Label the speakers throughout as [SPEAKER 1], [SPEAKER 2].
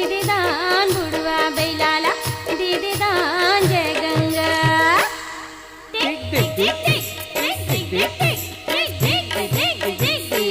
[SPEAKER 1] दे दान बुढ़वा बैलाला दे दे दान जय गंगा। टिक टिक टिक टिक टिक टिक टिक टिक टिक टिक टिक टिक टिक।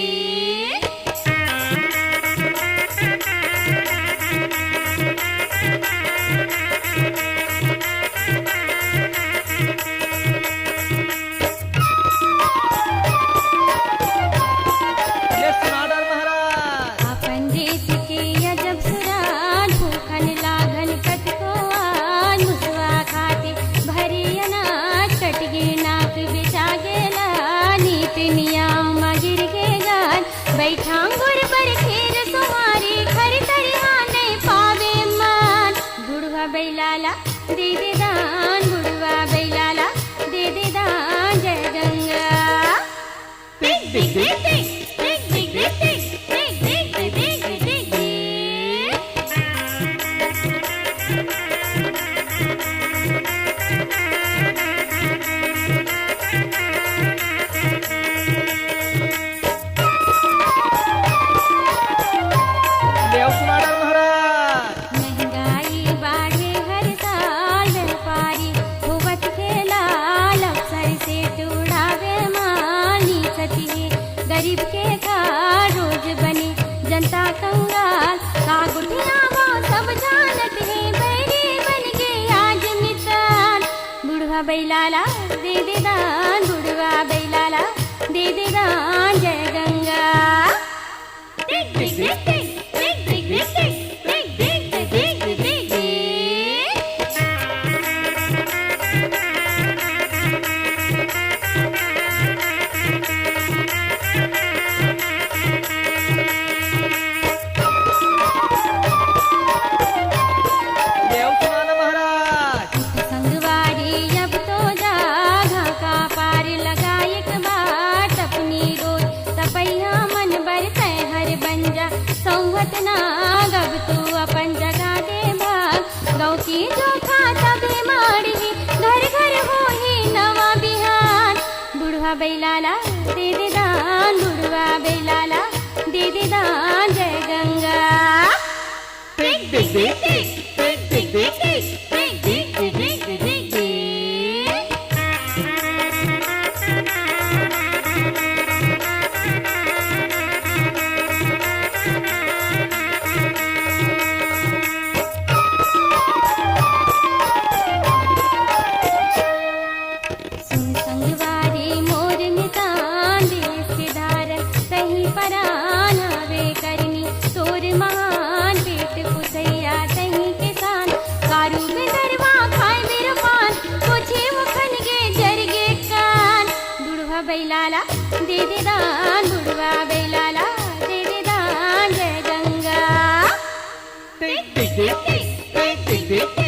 [SPEAKER 1] अपन देश के अजब सुराज भूखन लागन कटको आज मुसवा खाते भरी अनाज कट गे नाक बेचा गेला नीत नियम गिर गे गान बैठा गुर पर खेर सुमारी खर तरिया नहीं पावे मान। बुढ़वा बैलाला दे दे दान बुढ़वा बैलाला दे दे दान जय गंगा। टिक टिक टिक टिक टिक टिक टिक टिक टिक टिक टिक टिक टिक। महंगाई बाढ़े हर साल व्यापारी होवत खेला अवसर से उड़ावे मानी सती है गरीब के का रोज बने जनता कंगाल का गुठिया वो सब जानत है बैरी बन के आज मिसाल। बुढ़वा बैलाला दे दे दान बुढ़वा बैलाला दे दे दान जय गंगा। टिक टिक टिक टिक टिक टिक टिक टिक टिक टिक टिक टिक टिक टिक। संगवारी अब तो जागा का पार लगा एक बात अपनी रोज तपैया मन बर हर बन जा संवत नाग अब तू अपन जगा दे भाग गौ की जो खाता बीमारी घर घर हो ही नवा बिहान। बुढ़वा बैलाला दे दे दान बुढ़वा बैलाला दे दे दान जय गंगा। टिक टिक टिक टिक टिक टिक टिक टिक टिक टिक टिक टिक टिक टिक। सुन संगवारी मोर मितान देश के धारन कहीं परान आवे करनी तोर महान पेट पुसैया तहीं किसान कारू के दरवा खाए मेरे पान पूछे वो खन गे जर गे कान। बुढ़वा बैलाला दे दे दान बुढ़वा बैलाला दे दे दान जय गंगा। टिक टिक टिक टिक टिक टिक टिक।